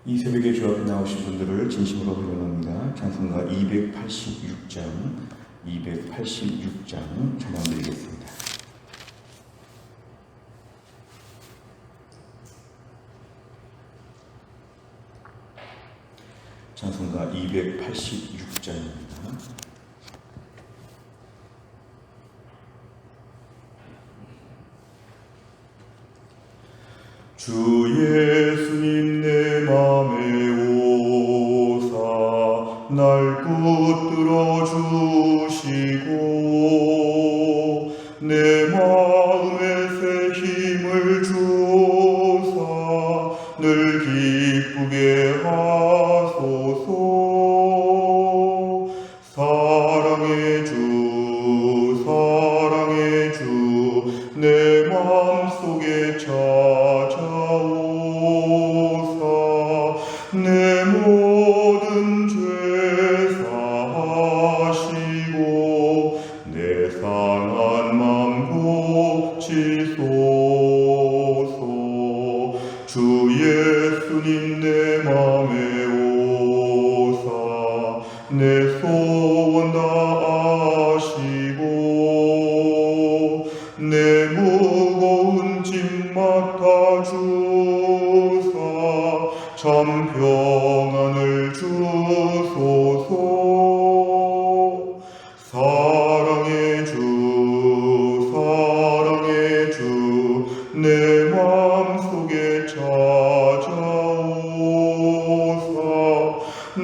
이 새벽에 주 앞에 나오신 분들을 진심으로 환영합니다. 찬송가 286장 찬양 드리겠습니다. 찬송가 286장입니다. 주 예수님 내 맘에 오사 날 붙들어 주시고 내 마음에 새 힘을 주사 늘 기쁘게 하소서. 사랑의 주 내 마음속에 찾아오사 내 모든 죄 사하시고 내 상한 맘 고치소서. 주 예수님 내 맘에 오사 내 소원 다 아시고 내 무거운 짐 맡아주사 참 평안을 주소서. 사랑의 주 내 마음속에 찾아오사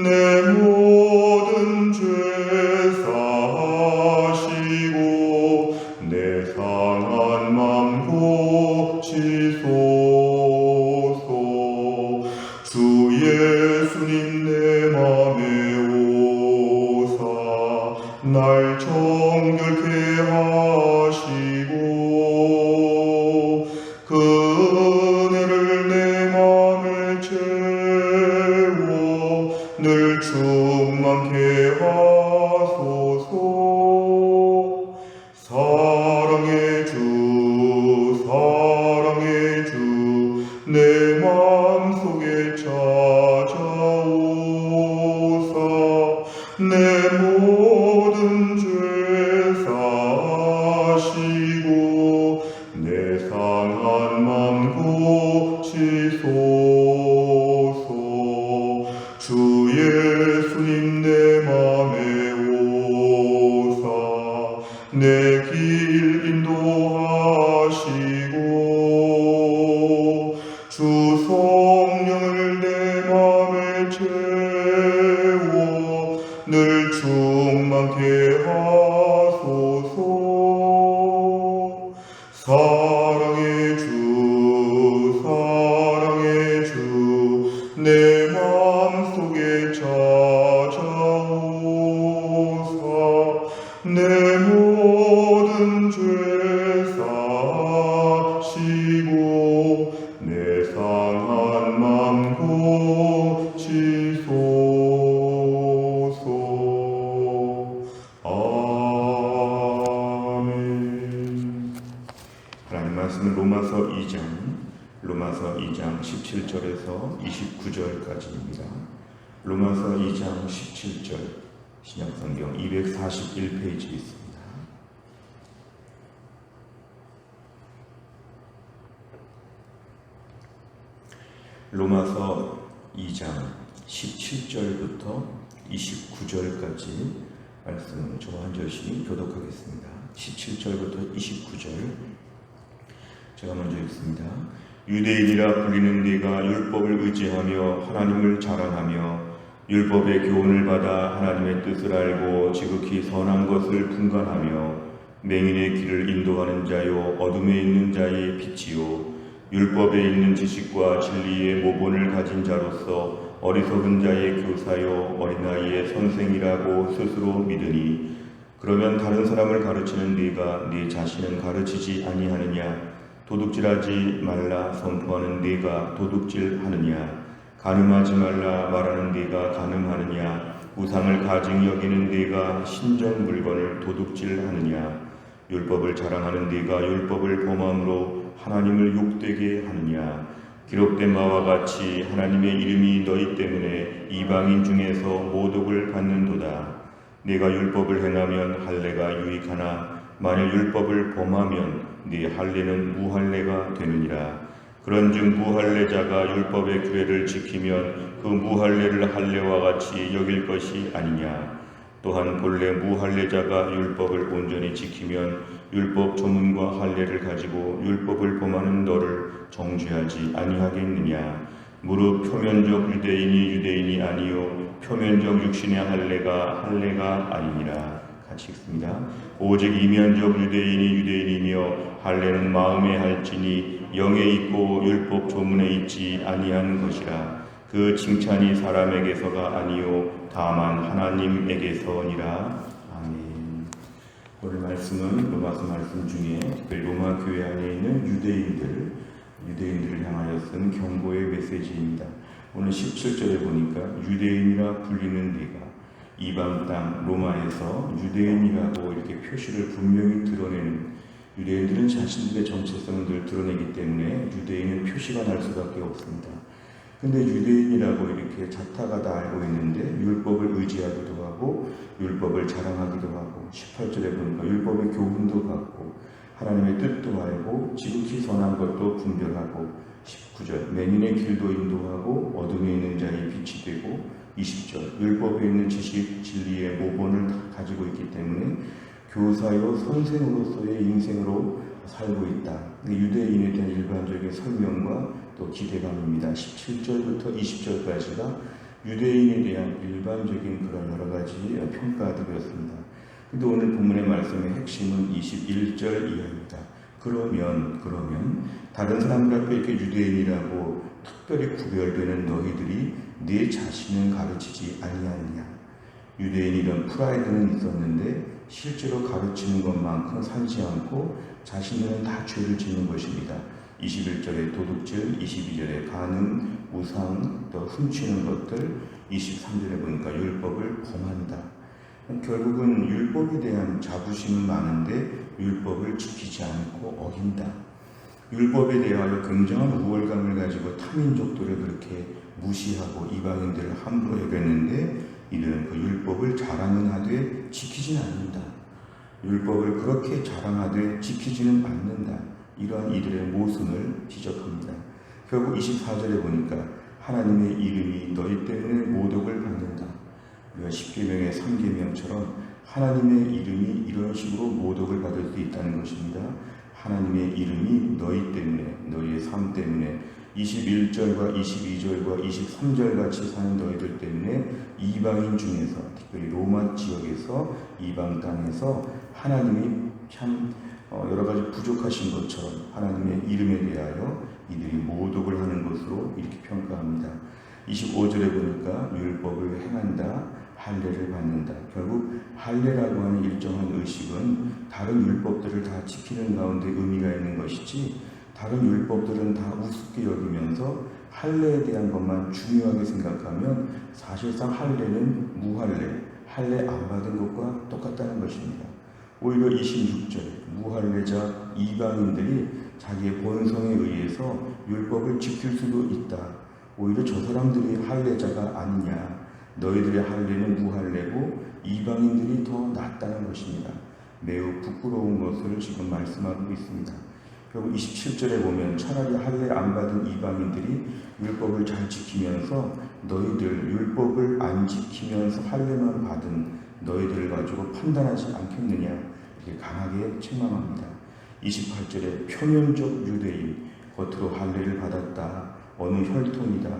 내 모든 죄 사하시고 내 상한 맘 고치소서. 주 예수님 내 맘에 오사 날 정결케 하시고 그 은혜를 내 맘에 채워 늘 충만케 하소서. 사랑의 주 내 마음속에 찾아오사 내 모든 죄 사하시고 내 상한 맘 고치소서. 주 예수님 내 맘에 오사 내 길 인도하시고 주 성령을 내 맘에 채워 늘 충만케 하소서. 사랑의 주 내 마음속에 찾아오사 내 모든 죄 사하시고 내 상한 맘 고치소서. 아멘. 하나님 말씀은 로마서 2장 17절에서 29절까지입니다. 로마서 2장 17절 신약성경 241페이지에 있습니다. 로마서 2장 17절부터 29절까지 말씀을 저와 한 절씩 교독하겠습니다. 17절부터 29절 제가 먼저 읽습니다. 유대인이라 불리는 네가 율법을 의지하며 하나님을 자랑하며 율법의 교훈을 받아 하나님의 뜻을 알고 지극히 선한 것을 분간하며 맹인의 길을 인도하는 자요 어둠에 있는 자의 빛이요 율법에 있는 지식과 진리의 모본을 가진 자로서 어리석은 자의 교사요 어린아이의 선생이라고 스스로 믿으니 그러면 다른 사람을 가르치는 네가 네 자신은 가르치지 아니하느냐? 도둑질하지 말라 선포하는 네가 도둑질하느냐? 간음하지 말라 말하는 네가 간음하느냐? 우상을 가증 여기는 네가 신전 물건을 도둑질하느냐? 율법을 자랑하는 네가 율법을 범함으로 하나님을 욕되게 하느냐? 기록된 바와 같이 하나님의 이름이 너희 때문에 이방인 중에서 모독을 받는도다. 네가 율법을 행하면 할례가 유익하나 만일 율법을 범하면 네 할례는 무할례가 되느니라. 그런즉 무할례자가 율법의 규례를 지키면 그 무할례를 할례와 같이 여길 것이 아니냐. 또한 본래 무할례자가 율법을 온전히 지키면 율법 조문과 할례를 가지고 율법을 범하는 너를 정죄하지 아니하겠느냐. 무릇 표면적 유대인이 아니요 표면적 육신의 할례가 아니니라. 같이 읽습니다. 오직 이면적 유대인이며 할례는 마음에 할지니 영에 있고 율법 조문에 있지 아니하는 것이라. 그 칭찬이 사람에게서가 아니요 다만 하나님에게서니라. 아멘. 오늘 말씀은 로마서 말씀 중에 특별히 로마 교회 안에 있는 유대인들을 향하여 쓴 경고의 메시지입니다. 오늘 17절에 보니까 유대인이라 불리는 네가 이방 땅 로마에서 유대인이라고 이렇게 표시를 분명히 드러내는, 유대인들은 자신들의 정체성을 늘 드러내기 때문에 유대인은 표시가 날 수밖에 없습니다. 근데 유대인이라고 이렇게 자타가 다 알고 있는데 율법을 의지하기도 하고 율법을 자랑하기도 하고 18절에 보니까 율법의 교훈도 갖고 하나님의 뜻도 알고 지극히 선한 것도 분별하고 19절 맹인의 길도 인도하고 어둠에 있는 자의 빛이 되고 20절 율법에 있는 지식 진리의 모본을 다 가지고 있기 때문에 교사요 선생으로서의 인생으로 살고 있다. 유대인에 대한 일반적인 설명과 또 기대감입니다. 17절부터 20절까지가 유대인에 대한 일반적인 그런 여러 가지 평가들이었습니다. 근데 오늘 본문의 말씀의 핵심은 21절 이하입니다. 그러면 다른 사람들 앞에 이렇게 유대인이라고 특별히 구별되는 너희들이 네 자신을 가르치지 아니하느냐. 유대인이 이런 프라이드는 있었는데 실제로 가르치는 것만큼 살지 않고 자신들은 다 죄를 짓는 것입니다. 21절에 도둑질, 22절에 간음, 우상, 또 훔치는 것들, 23절에 보니까 율법을 범한다. 결국은 율법에 대한 자부심은 많은데 율법을 지키지 않고 어긴다. 율법에 대하여 굉장한 우월감을 가지고 타민족들을 그렇게 무시하고 이방인들을 함부로 여겼는데 이들은 그 율법을 자랑은 하되 지키지는 않는다. 율법을 그렇게 자랑하되 지키지는 않는다. 이러한 이들의 모순을 지적합니다. 결국 24절에 보니까 하나님의 이름이 너희 때문에 모독을 받는다. 우리가 10계명의 3계명처럼 하나님의 이름이 이런 식으로 모독을 받을 수 있다는 것입니다. 하나님의 이름이 너희 때문에, 너희의 삶 때문에 21절과 22절과 23절 같이 사는 너희들 때문에 이방인 중에서 특별히 로마 지역에서 이방 땅에서 하나님이 참 여러 가지 부족하신 것처럼 하나님의 이름에 대하여 이들이 모독을 하는 것으로 이렇게 평가합니다. 25절에 보니까 율법을 행한다, 할례를 받는다. 결국 할례라고 하는 일정한 의식은 다른 율법들을 다 지키는 가운데 의미가 있는 것이지 다른 율법들은 다 우습게 여기면서 할례에 대한 것만 중요하게 생각하면 사실상 할례는 무할례, 할례 안 받은 것과 똑같다는 것입니다. 오히려 26절에 무할례자 이방인들이 자기의 본성에 의해서 율법을 지킬 수도 있다. 오히려 저 사람들이 할례자가 아니냐. 너희들의 할례는 무할례고 이방인들이 더 낫다는 것입니다. 매우 부끄러운 것을 지금 말씀하고 있습니다. 결국 27절에 보면 차라리 할례 안 받은 이방인들이 율법을 잘 지키면서 너희들 율법을 안 지키면서 할례만 받은 너희들을 가지고 판단하지 않겠느냐 이렇게 강하게 책망합니다. 28절에 표면적 유대인, 겉으로 할례를 받았다, 어느 혈통이다,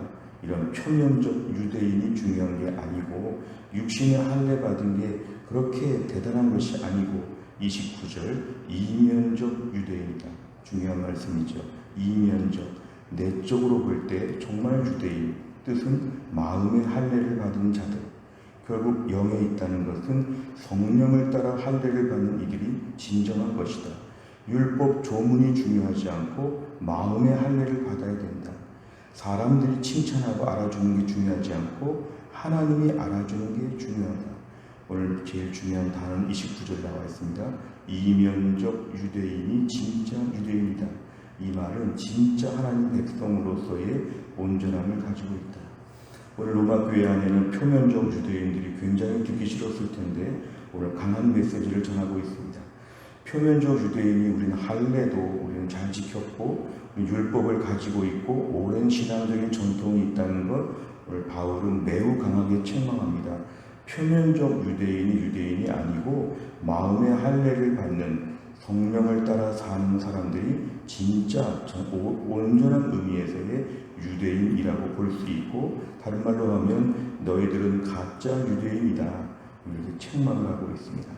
이런 표면적 유대인이 중요한 게 아니고 육신의 할례 받은 게 그렇게 대단한 것이 아니고 29절 이면적 유대인이다. 중요한 말씀이죠. 이면적, 내적으로 볼 때 정말 유대인, 뜻은 마음의 할례를 받은 자들. 결국 영에 있다는 것은 성령을 따라 할례를 받는 이들이 진정한 것이다. 율법 조문이 중요하지 않고 마음의 할례를 받아야 된다. 사람들이 칭찬하고 알아주는 게 중요하지 않고 하나님이 알아주는 게 중요하다. 오늘 제일 중요한 단어는 29절 나와 있습니다. 이면적 유대인이 진짜 유대인이다. 이 말은 진짜 하나님 백성으로서의 온전함을 가지고 있다. 오늘 로마 교회 안에는 표면적 유대인들이 굉장히 듣기 싫었을 텐데 오늘 강한 메시지를 전하고 있습니다. 표면적 유대인이 우리는 할례도 우리는 잘 지켰고 율법을 가지고 있고 오랜 신앙적인 전통이 있다는 것 오늘 바울은 매우 강하게 책망합니다. 표면적 유대인이 아니고 마음의 할례를 받는 성령을 따라 사는 사람들이 진짜 온전한 의미에서의 유대인이라고 볼 수 있고 다른 말로 하면 너희들은 가짜 유대인이다 이렇게 책망을 하고 있습니다.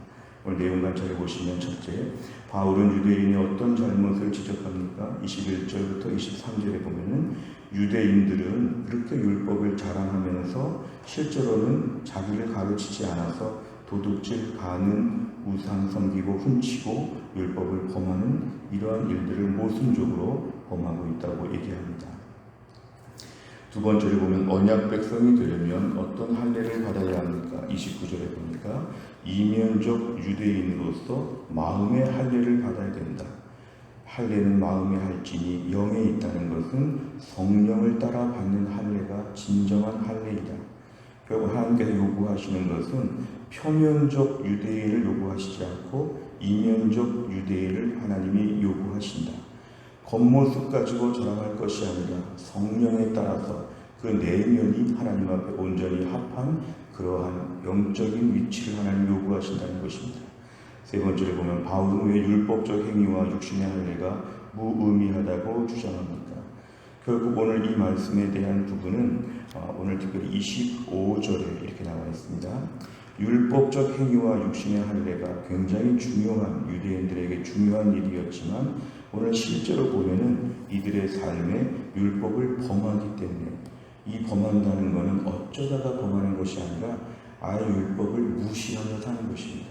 오늘 내용 관찰해 보시면 첫째, 바울은 유대인이 어떤 잘못을 지적합니까? 21절부터 23절에 보면은 유대인들은 그렇게 율법을 자랑하면서 실제로는 자기를 가르치지 않아서 도둑질, 가는, 우상 섬기고 훔치고 율법을 범하는 이러한 일들을 모순적으로 범하고 있다고 얘기합니다. 두 번째를 보면 언약 백성이 되려면 어떤 할례를 받아야 합니까? 29절에 보니까 이면적 유대인으로서 마음의 할례를 받아야 된다. 할례는 마음의 할지니 영에 있다는 것은 성령을 따라 받는 할례가 진정한 할례이다. 결국 하나님께서 요구하시는 것은 표면적 유대인을 요구하시지 않고 이면적 유대인을 하나님이 요구하신다. 겉모습 가지고 자랑할 것이 아니라 성령에 따라서 그 내면이 하나님 앞에 온전히 합한 그러한 영적인 위치를 하나님 요구하신다는 것입니다. 세 번째로 보면 바울은 왜 율법적 행위와 육신의 할례가 무의미하다고 주장합니까? 결국 오늘 이 말씀에 대한 부분은 오늘 특별히 25절에 이렇게 나와 있습니다. 율법적 행위와 육신의 할례가 굉장히 중요한 유대인들에게 중요한 일이었지만 오늘 실제로 보면은 이들의 삶에 율법을 범하기 때문에 이 범한다는 것은 어쩌다가 범하는 것이 아니라 아예 율법을 무시하며 사는 것입니다.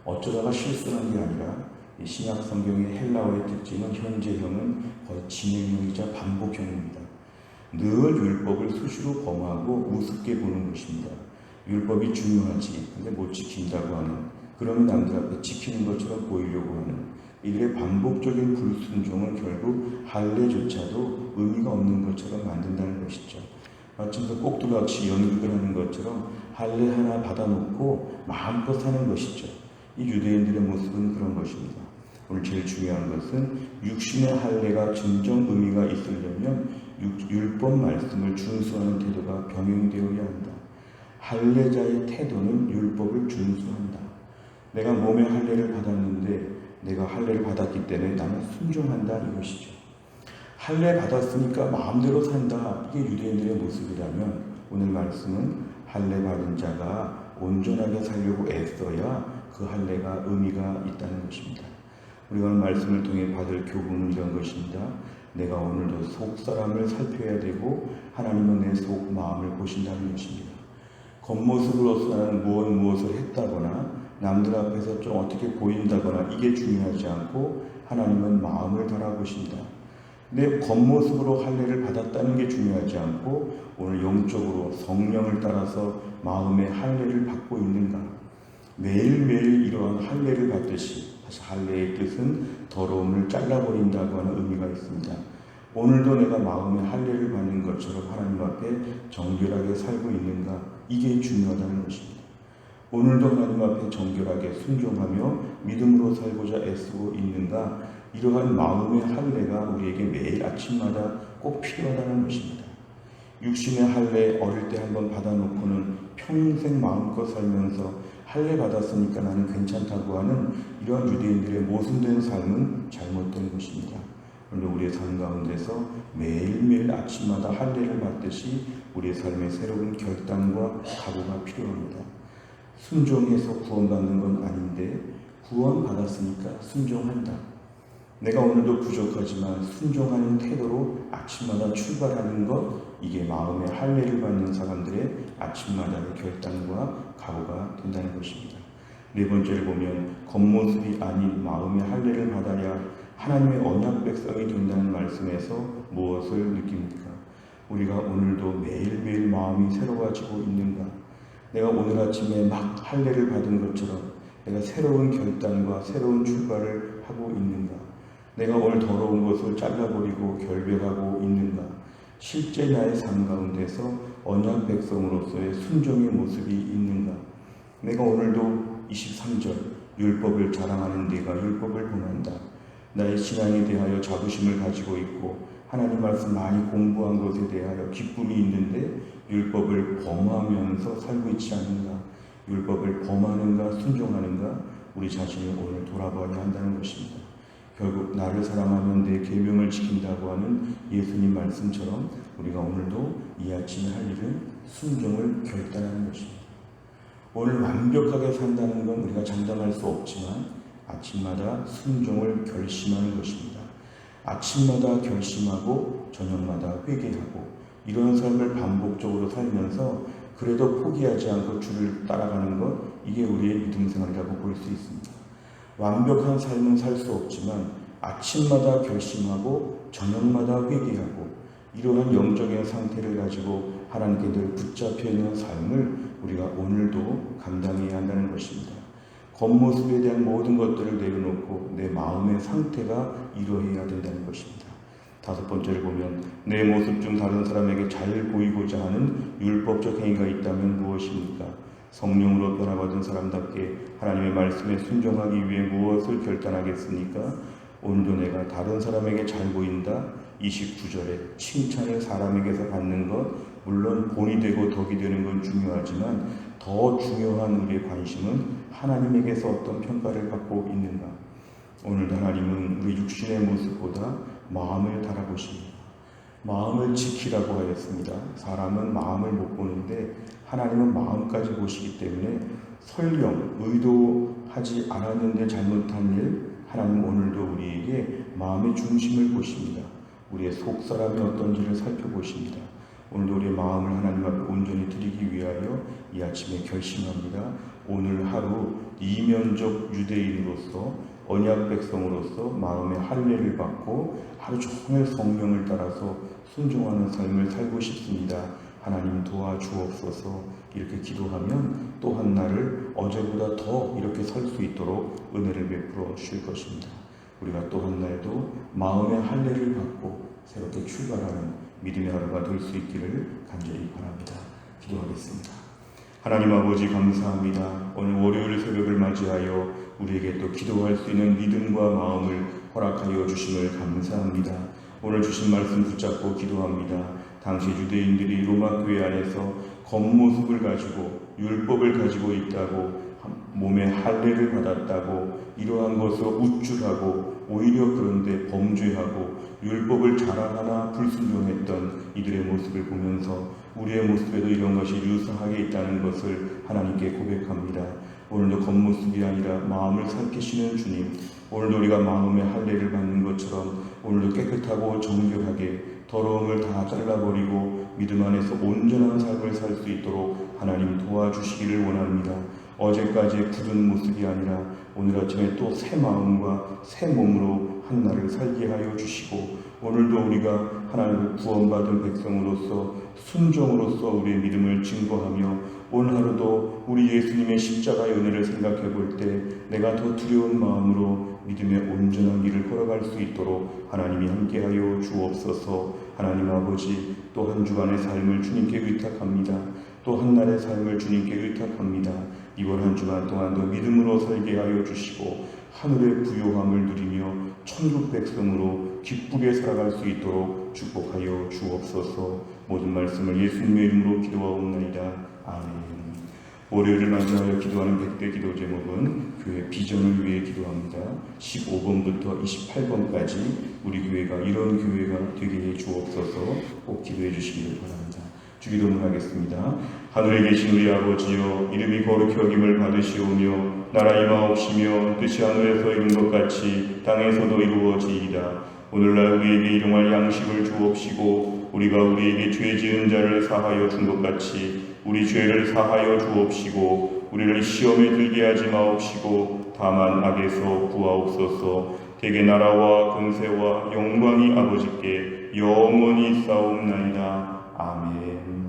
어쩌다가 실수한 게 아니라 이 신약 성경의 헬라어의 특징은 현재형은 거의 진행형이자 반복형입니다. 늘 율법을 수시로 범하고 우습게 보는 것입니다. 율법이 중요하지 근데 못 지킨다고 하는 그러면 남들 앞에 지키는 것처럼 보이려고 하는 이들의 반복적인 불순종은 결국 할례조차도 의미가 없는 것처럼 만든다는 것이죠. 마침 꼭두각시 연극을 하는 것처럼 할례 하나 받아놓고 마음껏 사는 것이죠. 이 유대인들의 모습은 그런 것입니다. 오늘 제일 중요한 것은 육신의 할례가 진정 의미가 있으려면 율법 말씀을 준수하는 태도가 병행되어야 한다. 할례자의 태도는 율법을 준수한다. 내가 몸에 할례를 받았는데 내가 할례를 받았기 때문에 나는 순종한다 이것이죠. 할례 받았으니까 마음대로 산다. 이게 유대인들의 모습이라면 오늘 말씀은 할례 받은 자가 온전하게 살려고 애써야 그 할례가 의미가 있다는 것입니다. 우리가 오늘 말씀을 통해 받을 교훈은 이런 것입니다. 내가 오늘도 속사람을 살펴야 되고 하나님은 내 속 마음을 보신다는 것입니다. 겉모습으로서 나는 무엇을 했다거나 남들 앞에서 좀 어떻게 보인다거나 이게 중요하지 않고 하나님은 마음을 바라보신다. 내 겉모습으로 할례를 받았다는 게 중요하지 않고 오늘 영적으로 성령을 따라서 마음의 할례를 받고 있는가. 매일매일 이러한 할례를 받듯이 사실 할례의 뜻은 더러움을 잘라버린다고 하는 의미가 있습니다. 오늘도 내가 마음의 할례를 받는 것처럼 하나님 앞에 정결하게 살고 있는가 이게 중요하다는 것입니다. 오늘도 하나님 앞에 정결하게 순종하며 믿음으로 살고자 애쓰고 있는가 이러한 마음의 할례가 우리에게 매일 아침마다 꼭 필요하다는 것입니다. 육신의 할례 어릴 때 한번 받아놓고는 평생 마음껏 살면서 할례 받았으니까 나는 괜찮다고 하는 이러한 유대인들의 모순된 삶은 잘못된 것입니다. 그런데 우리의 삶 가운데서 매일매일 아침마다 할례를 받듯이 우리의 삶의 새로운 결단과 각오가 필요합니다. 순종해서 구원받는 건 아닌데 구원받았으니까 순종한다. 내가 오늘도 부족하지만 순종하는 태도로 아침마다 출발하는 것 이게 마음의 할례를 받는 사람들의 아침마다의 결단과 각오가 된다는 것입니다. 네 번째를 보면 겉모습이 아닌 마음의 할례를 받아야 하나님의 언약 백성이 된다는 말씀에서 무엇을 느낍니까? 우리가 오늘도 매일매일 마음이 새로워지고 있는가? 내가 오늘 아침에 막 할례를 받은 것처럼 내가 새로운 결단과 새로운 출발을 하고 있는가? 내가 오늘 더러운 것을 잘라버리고 결백하고 있는가? 실제 나의 삶 가운데서 언약 백성으로서의 순종의 모습이 있는가? 내가 오늘도 23절 율법을 자랑하는 네가 율법을 범한다. 나의 신앙에 대하여 자부심을 가지고 있고 하나님 말씀 많이 공부한 것에 대하여 기쁨이 있는데 율법을 범하면서 살고 있지 않는가? 율법을 범하는가 순종하는가? 우리 자신을 오늘 돌아봐야 한다는 것입니다. 결국 나를 사랑하면 내 계명을 지킨다고 하는 예수님 말씀처럼 우리가 오늘도 이 아침에 할 일은 순종을 결단하는 것입니다. 오늘 완벽하게 산다는 건 우리가 장담할 수 없지만 아침마다 순종을 결심하는 것입니다. 아침마다 결심하고 저녁마다 회개하고 이런 삶을 반복적으로 살면서 그래도 포기하지 않고 주를 따라가는 것, 이게 우리의 믿음 생활이라고 볼 수 있습니다. 완벽한 삶은 살 수 없지만 아침마다 결심하고 저녁마다 회개하고 이러한 영적인 상태를 가지고 하나님께 늘 붙잡혀 있는 삶을 우리가 오늘도 감당해야 한다는 것입니다. 겉모습에 대한 모든 것들을 내려놓고 내 마음의 상태가 이러해야 된다는 것입니다. 다섯 번째를 보면 내 모습 중 다른 사람에게 잘 보이고자 하는 율법적 행위가 있다면 무엇입니까? 성령으로 변화받은 사람답게 하나님의 말씀에 순종하기 위해 무엇을 결단하겠습니까? 오늘도 내가 다른 사람에게 잘 보인다. 29절에 칭찬을 사람에게서 받는 것, 물론 본이 되고 덕이 되는 건 중요하지만 더 중요한 우리의 관심은 하나님에게서 어떤 평가를 받고 있는가. 오늘도 하나님은 우리 육신의 모습보다 마음을 달아보십니다. 마음을 지키라고 하였습니다. 사람은 마음을 못 보는데 하나님은 마음까지 보시기 때문에 설령 의도하지 않았는데 잘못한 일, 하나님 오늘도 우리에게 마음의 중심을 보십니다. 우리의 속사람이 어떤지를 살펴보십니다. 오늘도 우리의 마음을 하나님 앞에 온전히 드리기 위하여 이 아침에 결심합니다. 오늘 하루 이면적 유대인으로서 언약 백성으로서 마음의 할례를 받고 하루 종일 성령을 따라서 순종하는 삶을 살고 싶습니다. 하나님 도와주옵소서. 이렇게 기도하면 또한 날을 어제보다 더 이렇게 살 수 있도록 은혜를 베풀어 주실 것입니다. 우리가 또 한 날도 마음의 할례를 받고 새롭게 출발하는 믿음의 하루가 될 수 있기를 간절히 바랍니다. 기도하겠습니다. 하나님 아버지 감사합니다. 오늘 월요일 새벽을 맞이하여 우리에게 또 기도할 수 있는 믿음과 마음을 허락하여 주심을 감사합니다. 오늘 주신 말씀 붙잡고 기도합니다. 당시 유대인들이 로마 교회 안에서 겉모습을 가지고 율법을 가지고 있다고, 몸에 할례를 받았다고 이러한 것으로 우쭐하고 오히려 그런데 범죄하고 율법을 자랑하나 불순종했던 이들의 모습을 보면서 우리의 모습에도 이런 것이 유사하게 있다는 것을 하나님께 고백합니다. 오늘도 겉모습이 아니라 마음을 살피시는 주님, 오늘도 우리가 마음의 할례를 받는 것처럼 오늘도 깨끗하고 정결하게 더러움을 다 잘라버리고 믿음 안에서 온전한 삶을 살 수 있도록 하나님 도와주시기를 원합니다. 어제까지의 굳은 모습이 아니라 오늘 아침에 또 새 마음과 새 몸으로 한 날을 살게 하여 주시고, 오늘도 우리가 하나님을 구원받은 백성으로서 순종으로서 우리의 믿음을 증거하며 오늘 하루도 우리 예수님의 십자가의 은혜를 생각해 볼 때 내가 더 두려운 마음으로 믿음의 온전한 길을 걸어갈 수 있도록 하나님이 함께하여 주옵소서. 하나님 아버지, 또 한 주간의 삶을 주님께 의탁합니다. 또 한 날의 삶을 주님께 의탁합니다. 이번 한 주간 동안도 믿음으로 살게 하여 주시고 하늘의 부요함을 누리며 천국 백성으로 기쁘게 살아갈 수 있도록 축복하여 주옵소서. 모든 말씀을 예수님의 이름으로 기도하옵나이다. 아멘. 월요일을 맞이하여 기도하는 100대 기도 제목은 교회 비전을 위해 기도합니다. 15번부터 28번까지 우리 교회가 이런 교회가 되게 해 주옵소서. 꼭 기도해 주시기를 바랍니다. 주기도문 하겠습니다. 하늘에 계신 우리 아버지여, 이름이 거룩히 여김을 받으시오며 나라 임하옵시며 뜻이 하늘에서 이룬 것 같이 땅에서도 이루어지이다. 오늘날 우리에게 일용할 양식을 주옵시고 우리가 우리에게 죄 지은 자를 사하여 준 것 같이 우리 죄를 사하여 주옵시고 우리를 시험에 들게 하지 마옵시고 다만 악에서 구하옵소서. 대개 나라와 권세와 영광이 아버지께 영원히 싸움나이다. 아멘.